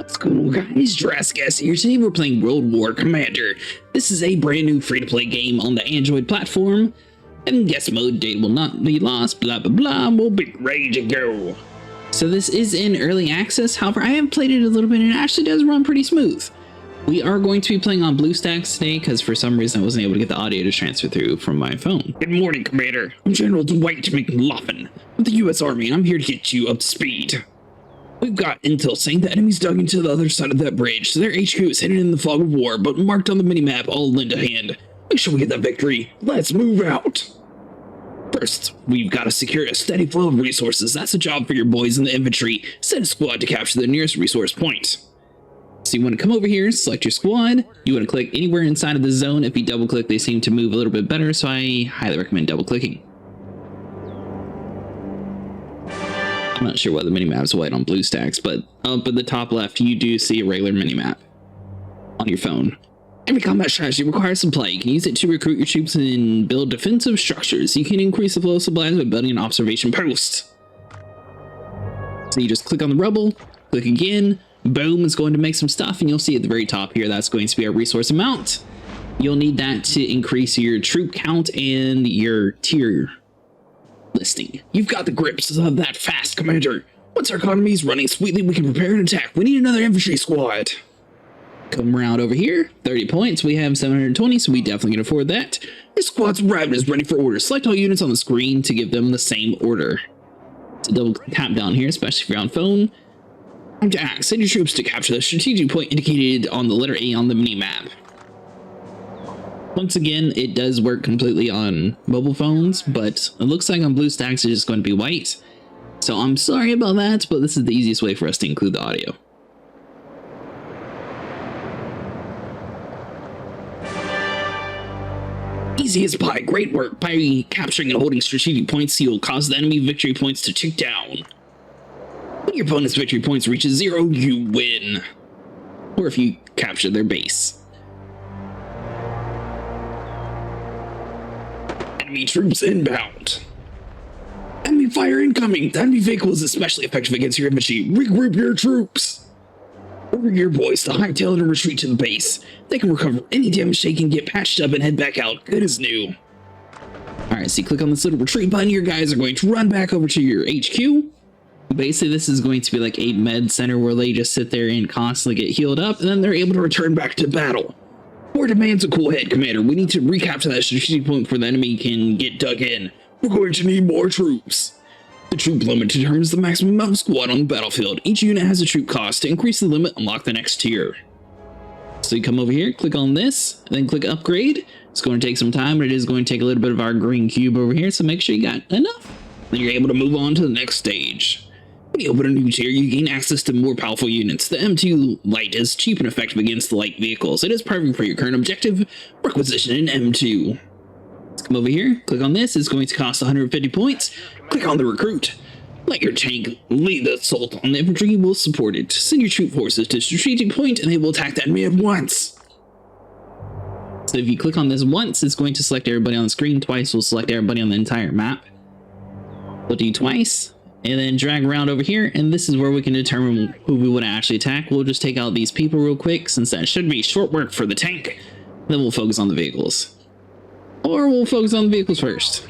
What's going on, guys? Jurassic here. Today we're playing World War Commander. This is a brand new free-to-play game on the Android platform. And guest mode, data will not be lost, blah blah blah, we'll be ready to go. So this is in early access, however I have played it a little bit and it actually does run pretty smooth. We are going to be playing on BlueStacks today because for some reason I wasn't able to get the audio to transfer through from my phone. Good morning, Commander. I'm General Dwight McLaughlin of the U.S. Army and I'm here to get you up to speed. We've got intel saying the enemy's dug into the other side of that bridge, so their HQ is hidden in the fog of war, but marked on the minimap all lend a hand. Make sure we get that victory. Let's move out. First, we've got to secure a steady flow of resources. That's a job for your boys in the infantry. Send a squad to capture the nearest resource point. So you want to come over here, select your squad. You want to click anywhere inside of the zone. If you double click, they seem to move a little bit better, so I highly recommend double clicking. I'm not sure why the minimap's white on BlueStacks, but up at the top left, you do see a regular minimap on your phone. Every combat strategy requires supply. You can use it to recruit your troops and build defensive structures. You can increase the flow of supplies by building an observation post. So you just click on the rubble, click again, boom, it's going to make some stuff, and you'll see at the very top here, that's going to be our resource amount. You'll need that to increase your troop count and your tier listing. You've got the grips of that fast, Commander. Once our economy is running sweetly, we can prepare an attack. We need another infantry squad. Come around over here. 30 points. We have 720, so we definitely can afford that. Your squad's arrived and is ready for orders. Select all units on the screen to give them the same order. So double tap down here, especially if you're on phone. Time to act. Send your troops to capture the strategic point indicated on the letter A on the mini-map. Once again, it does work completely on mobile phones, but it looks like on BlueStacks it's just going to be white. So I'm sorry about that, but this is the easiest way for us to include the audio. Easy as pie. Great work. By capturing and holding strategic points, you'll cause the enemy victory points to tick down. When your opponent's victory points reaches 0, you win. Or if you capture their base. Enemy troops inbound. Enemy fire incoming. The enemy vehicle is especially effective against your infantry. Regroup your troops. Order your boys to hightail and retreat to the base. They can recover any damage they can, get patched up, and head back out good as new. Alright, so you click on this little retreat button. Your guys are going to run back over to your HQ. Basically, this is going to be like a med center where they just sit there and constantly get healed up, and then they're able to return back to battle. War demands a cool head, Commander. We need to recapture that strategic point before the enemy can get dug in. We're going to need more troops. The troop limit determines the maximum amount of squad on the battlefield. Each unit has a troop cost. To increase the limit, unlock the next tier. So you come over here, click on this, and then click upgrade. It's going to take some time, but it is going to take a little bit of our green cube over here, so make sure you got enough. Then you're able to move on to the next stage. When you open a new tier, you gain access to more powerful units. The M2 Light is cheap and effective against the light vehicles. It is perfect for your current objective, requisition in M2. Let's come over here, click on this. It's going to cost 150 points. Click on the recruit. Let your tank lead the assault on the infantry. Will support it. Send your troop forces to strategic point and they will attack the enemy at once. So if you click on this once, it's going to select everybody on the screen. Twice will select everybody on the entire map. We'll do twice. And then drag around over here, and this is where we can determine who we want to actually attack. We'll just take out these people real quick, since that should be short work for the tank. Then we'll focus on the vehicles. Or we'll focus on the vehicles first.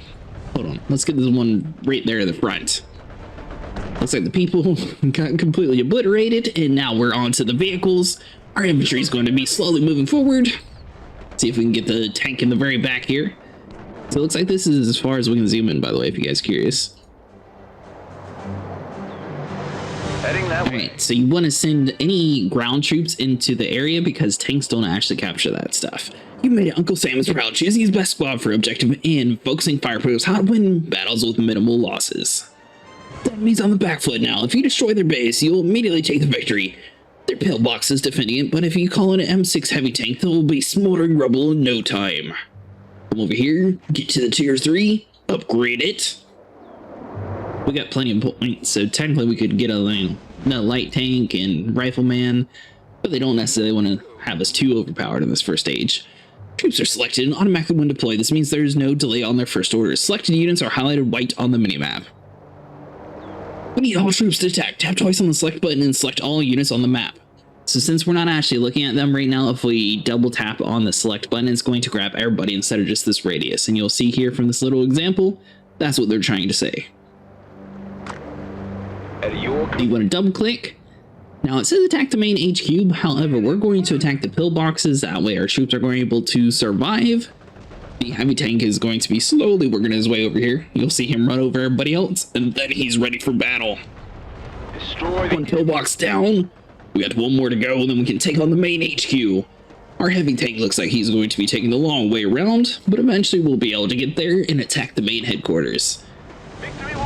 Hold on, let's get this one right there at the front. Looks like the people got completely obliterated, and now we're on to the vehicles. Our infantry is going to be slowly moving forward. See if we can get the tank in the very back here. So it looks like this is as far as we can zoom in, by the way, if you guys are curious. Alright, so you want to send any ground troops into the area because tanks don't actually capture that stuff. You made it. Uncle Sam is proud, choosing his best squad for objective and focusing fire proofs how to win battles with minimal losses. The enemy's on the back foot now. If you destroy their base, you'll immediately take the victory. Their pillbox is defending it, but if you call in an M6 heavy tank, there will be smoldering rubble in no time. Come over here, get to the tier 3, upgrade it. We got plenty of points, so technically we could get a light tank and rifleman, but they don't necessarily want to have us too overpowered in this first stage. Troops are selected and automatically when deployed. This means there is no delay on their first orders. Selected units are highlighted white on the minimap. We need all troops to attack. Tap twice on the select button and select all units on the map. So since we're not actually looking at them right now, if we double tap on the select button, it's going to grab everybody instead of just this radius. And you'll see here from this little example, that's what they're trying to say. You want to double click. Now it says attack the main HQ, however, we're going to attack the pillboxes, that way our troops are going to be able to survive. The heavy tank is going to be slowly working his way over here. You'll see him run over everybody else, and then he's ready for battle. One pillbox down. We got one more to go, and then we can take on the main HQ. Our heavy tank looks like he's going to be taking the long way around, but eventually we'll be able to get there and attack the main headquarters.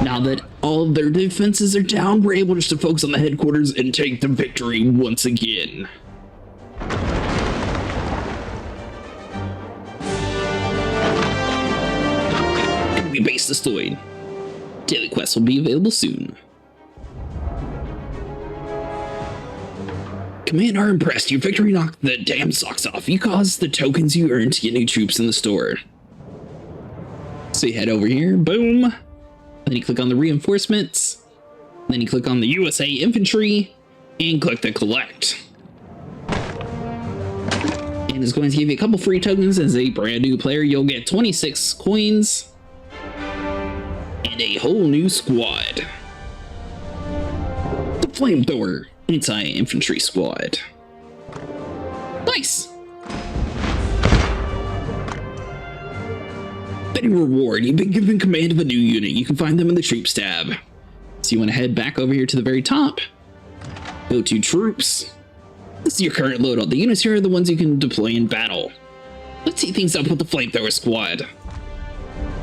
Now that all of their defenses are down, we're able just to focus on the headquarters and take the victory once again. Enemy base destroyed. Daily quests will be available soon. Command are impressed. Your victory knocked the damn socks off. You caused the tokens you earned to get new troops in the store. So you head over here, boom. Then you click on the reinforcements. Then you click on the USA infantry and click the collect. And it's going to give you a couple free tokens. As a brand new player, you'll get 26 coins and a whole new squad. The flamethrower anti-infantry squad. Nice. Any reward, you've been given command of a new unit. You can find them in the troops tab. So you want to head back over here to the very top. Go to troops. This is your current loadout. The units here are the ones you can deploy in battle. Let's see things up with the flamethrower squad.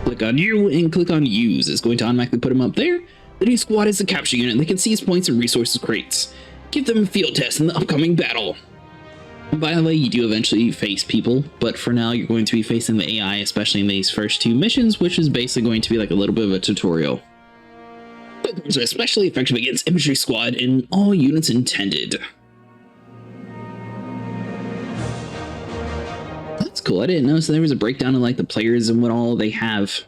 Click on you and click on use. It's going to automatically put them up there. The new squad is a capture unit. They can seize points and resources crates. Give them a field test in the upcoming battle. And by the way, you do eventually face people, but for now you're going to be facing the AI, especially in these first two missions, which is basically going to be like a little bit of a tutorial. Flamethrowers are especially effective against infantry squad and all units intended. That's cool. I didn't notice there was a breakdown of like the players and what all they have.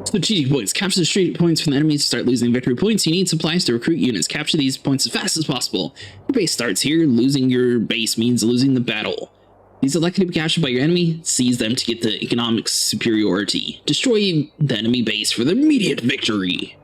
Strategic points. Capture the strategic points from the enemies to start losing victory points. You need supplies to recruit units. Capture these points as fast as possible. Your base starts here. Losing your base means losing the battle. These are likely to be captured by your enemy. Seize them to get the economic superiority. Destroy the enemy base for the immediate victory.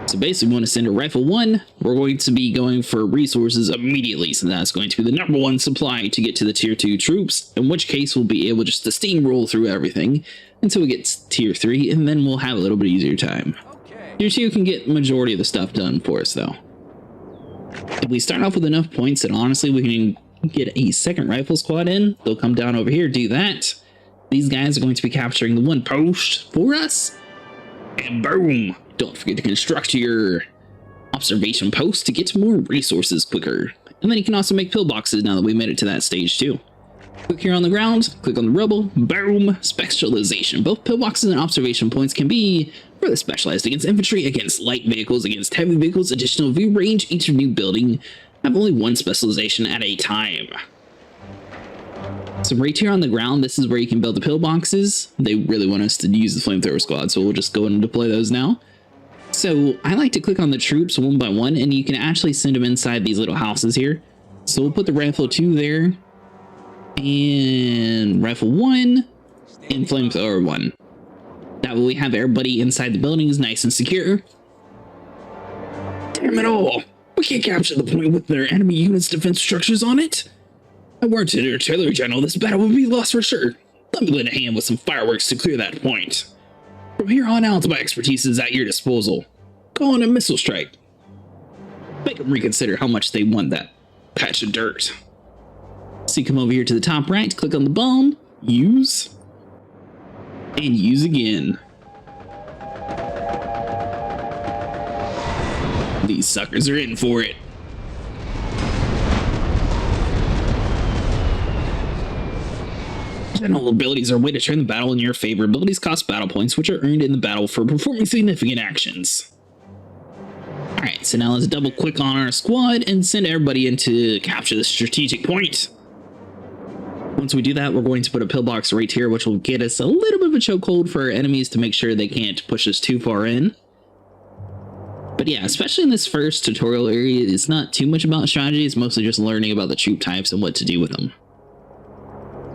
So basically, we want to send a rifle 1. We're going to be going for resources immediately. So that's going to be the #1 supply to get to the tier 2 troops. In which case, we'll be able just to steamroll through everything until we get tier 3, and then we'll have a little bit easier time. Tier 2 can get majority of the stuff done for us, though. If we start off with enough points that honestly we can get a second rifle squad in, they'll come down over here, do that. These guys are going to be capturing the one post for us, and boom! Don't forget to construct your observation post to get more resources quicker. And then you can also make pillboxes now that we made it to that stage too. Click here on the ground, click on the rubble, boom, specialization. Both pillboxes and observation points can be further specialized against infantry, against light vehicles, against heavy vehicles, additional view range. Each new building have only one specialization at a time. So right here on the ground, this is where you can build the pillboxes. They really want us to use the flamethrower squad, so we'll just go ahead and deploy those now. So I like to click on the troops one by one, and you can actually send them inside these little houses here. So we'll put the rifle 2 there, and rifle 1, and flamethrower 1. That way we have everybody inside the buildings nice and secure. Damn it all! We can't capture the point with their enemy units' defense structures on it. I weren't an artillery general, this battle would be lost for sure. Let me lend a hand with some fireworks to clear that point. From here on out, my expertise is at your disposal. Go on a missile strike. Make them reconsider how much they want that patch of dirt. So you come over here to the top right, click on the bomb, use, and use again. These suckers are in for it. General abilities are a way to turn the battle in your favor. Abilities cost battle points, which are earned in the battle for performing significant actions. Alright, so now let's double click on our squad and send everybody in to capture the strategic point. Once we do that, we're going to put a pillbox right here, which will get us a little bit of a chokehold for our enemies to make sure they can't push us too far in. But yeah, especially in this first tutorial area, it's not too much about strategy. It's mostly just learning about the troop types and what to do with them.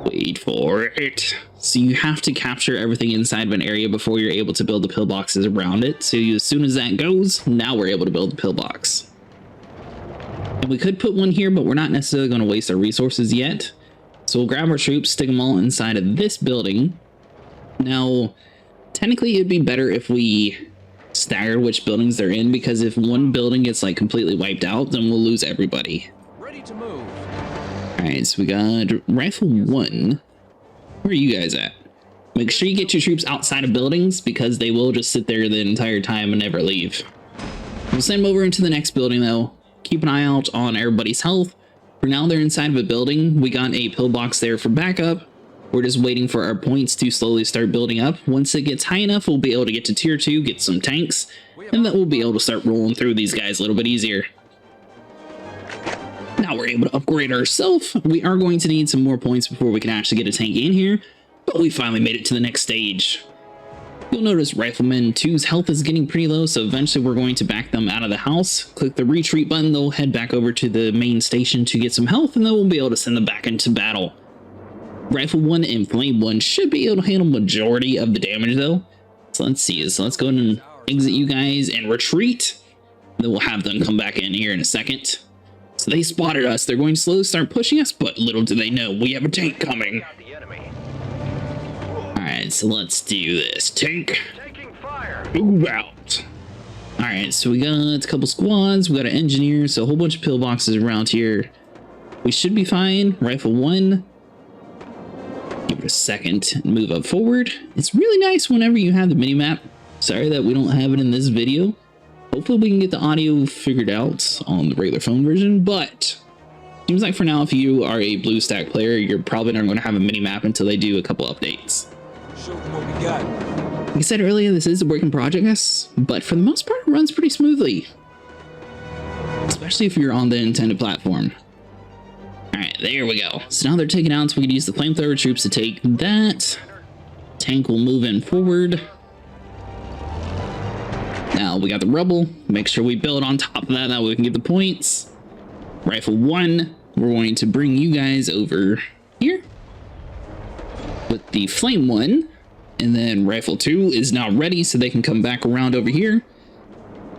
Wait for it. So you have to capture everything inside of an area before you're able to build the pillboxes around it. So as soon as that goes, now we're able to build the pillbox. And we could put one here, but we're not necessarily going to waste our resources yet. So we'll grab our troops, stick them all inside of this building. Now, technically it'd be better if we stagger which buildings they're in, because if one building gets like completely wiped out, then we'll lose everybody. Ready to move. Alright, so we got rifle 1. Where are you guys at? Make sure you get your troops outside of buildings, because they will just sit there the entire time and never leave. We'll send them over into the next building though. Keep an eye out on everybody's health. For now, they're inside of a building. We got a pillbox there for backup. We're just waiting for our points to slowly start building up. Once it gets high enough, we'll be able to get to tier 2, get some tanks, and then we'll be able to start rolling through these guys a little bit easier. Now we're able to upgrade ourselves. We are going to need some more points before we can actually get a tank in here, but we finally made it to the next stage. You'll notice Rifleman 2's health is getting pretty low, so eventually we're going to back them out of the house. Click the retreat button, they'll head back over to the main station to get some health, and then we'll be able to send them back into battle. Rifle 1 and Flame 1 should be able to handle majority of the damage though. So let's see. So let's go ahead and exit you guys and retreat. Then we'll have them come back in here in a second. So they spotted us. They're going to slowly start pushing us, but little do they know we have a tank coming. Alright, so let's do this. Tank, move out. Alright, so we got a couple squads. We got an engineer, so a whole bunch of pillboxes around here. We should be fine. Rifle 1. Give it a second and move up forward. It's really nice whenever you have the minimap. Sorry that we don't have it in this video. Hopefully we can get the audio figured out on the regular phone version, but seems like for now, if you are a BlueStack player, you're probably not going to have a minimap until they do a couple updates. Show them what we got. Like I said earlier, this is a work in progress, but for the most part, it runs pretty smoothly. Especially if you're on the intended platform. Alright, there we go. So now they're taken out, so we can use the flamethrower troops to take that. Tank will move in forward. Now we got the rubble. Make sure we build on top of that, that way we can get the points. Rifle 1, we're going to bring you guys over here with the Flame 1. And then Rifle 2 is now ready, so they can come back around over here.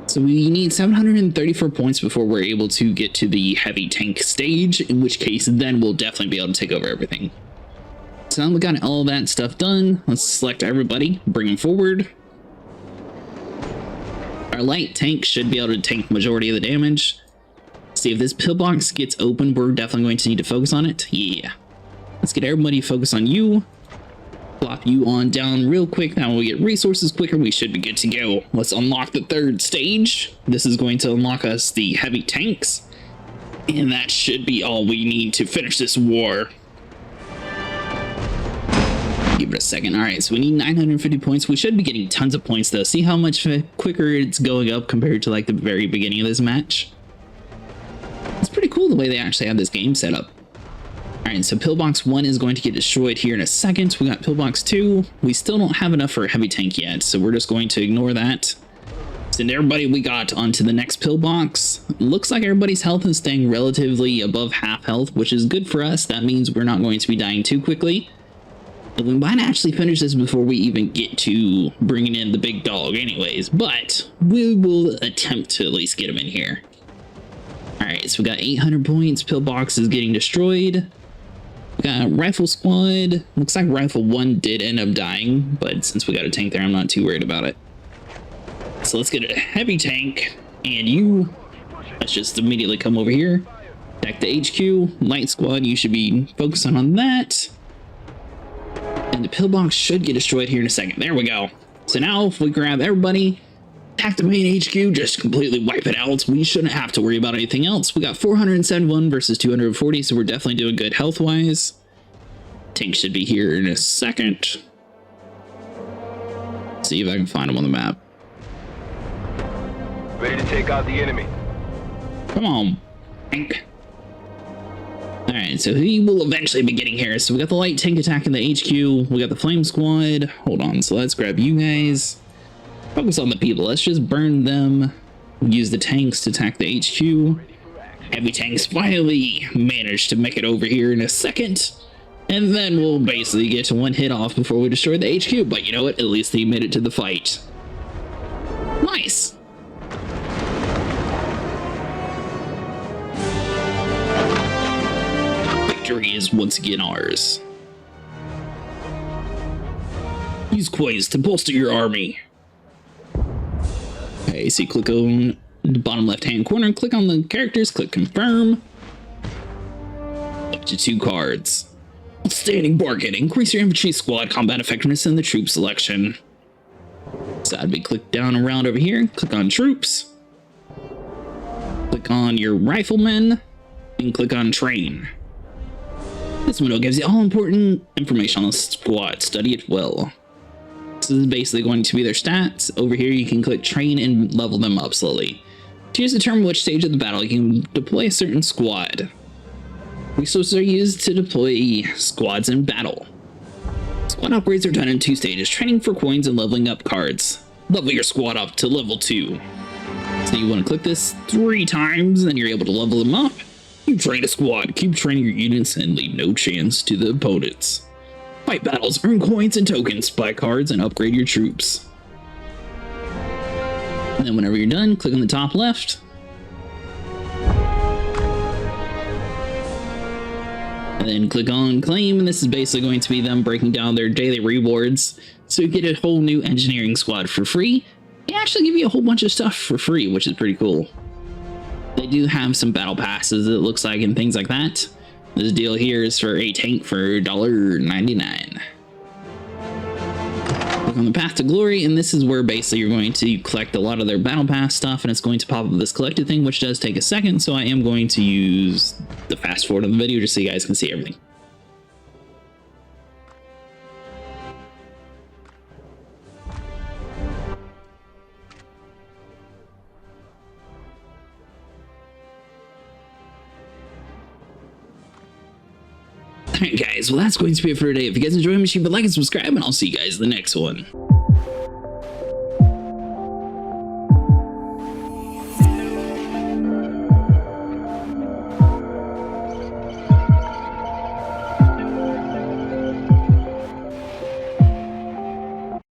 So we need 734 points before we're able to get to the heavy tank stage, in which case then we'll definitely be able to take over everything. So now we got all that stuff done. Let's select everybody, bring them forward. Our light tank should be able to tank the majority of the damage. See if this pillbox gets open, we're definitely going to need to focus on it. Yeah. Let's get everybody focused on you. Plop you on down real quick. Now we get resources quicker, we should be good to go. Let's unlock the third stage. This is going to unlock us the heavy tanks, and that should be all we need to finish this war. Give it a second. All right, so we need 950 points. We should be getting tons of points though. See how much quicker it's going up compared to like the very beginning of this match. It's pretty cool the way they actually have this game set up. Alright, so pillbox 1 is going to get destroyed here in a second. We got pillbox 2. We still don't have enough for a heavy tank yet, so we're just going to ignore that. Send everybody we got onto the next pillbox. Looks like everybody's health is staying relatively above half health, which is good for us. That means we're not going to be dying too quickly. But we might actually finish this before we even get to bringing in the big dog anyways, but we will attempt to at least get him in here. Alright, so we got 800 points. Pillbox is getting destroyed. We got Rifle Squad. Looks like Rifle 1 did end up dying, but since we got a tank there, I'm not too worried about it. So let's get a heavy tank, and you, let's just immediately come over here. Attack the HQ. Light Squad, you should be focusing on that. And the pillbox should get destroyed here in a second. There we go. So now if we grab everybody, attack the main HQ, just completely wipe it out. We shouldn't have to worry about anything else. We got 471 versus 240, so we're definitely doing good health-wise. Tank should be here in a second. See if I can find him on the map. Ready to take out the enemy. Come on, tank. Alright, so he will eventually be getting here. So we got the light tank attacking the HQ. We got the flame squad. Hold on, so let's grab you guys. Focus on the people. Let's just burn them. use the tanks to attack the HQ. Heavy tanks finally managed to make it over here in a second. And then we'll basically get to one hit off before we destroy the HQ. But you know what? At least they made it to the fight. Nice. Victory is once again ours. Use coins to bolster your army. Okay, so you click on the bottom left-hand corner, click on the characters, click confirm. Up to 2 cards. Outstanding bargain. Increase your infantry squad combat effectiveness in the troop selection. So that'd be click down around over here, click on troops. Click on your riflemen, and click on train. This window gives you all important information on the squad. Study it well. This is basically going to be their stats. Over here you can click train and level them up slowly. To determine which stage of the battle you can deploy a certain squad. Resources are used to deploy squads in battle. Squad upgrades are done in 2 stages, training for coins and leveling up cards. Level your squad up to level 2. So you want to click this 3 times, then you're able to level them up. You train a squad, keep training your units, and leave no chance to the opponents. Fight battles, earn coins and tokens, buy cards, and upgrade your troops. And then whenever you're done, click on the top left. And then click on claim, and this is basically going to be them breaking down their daily rewards. So you get a whole new engineering squad for free. They actually give you a whole bunch of stuff for free, which is pretty cool. They do have some battle passes, it looks like, and things like that. This deal here is for a tank for $1.99. Click on the path to glory, and this is where basically you're going to collect a lot of their battle pass stuff, and it's going to pop up this collected thing, which does take a second, so I am going to use the fast forward on the video just so you guys can see everything. Alright guys, well that's going to be it for today. If you guys enjoyed, make sure you like and subscribe, and I'll see you guys in the next one.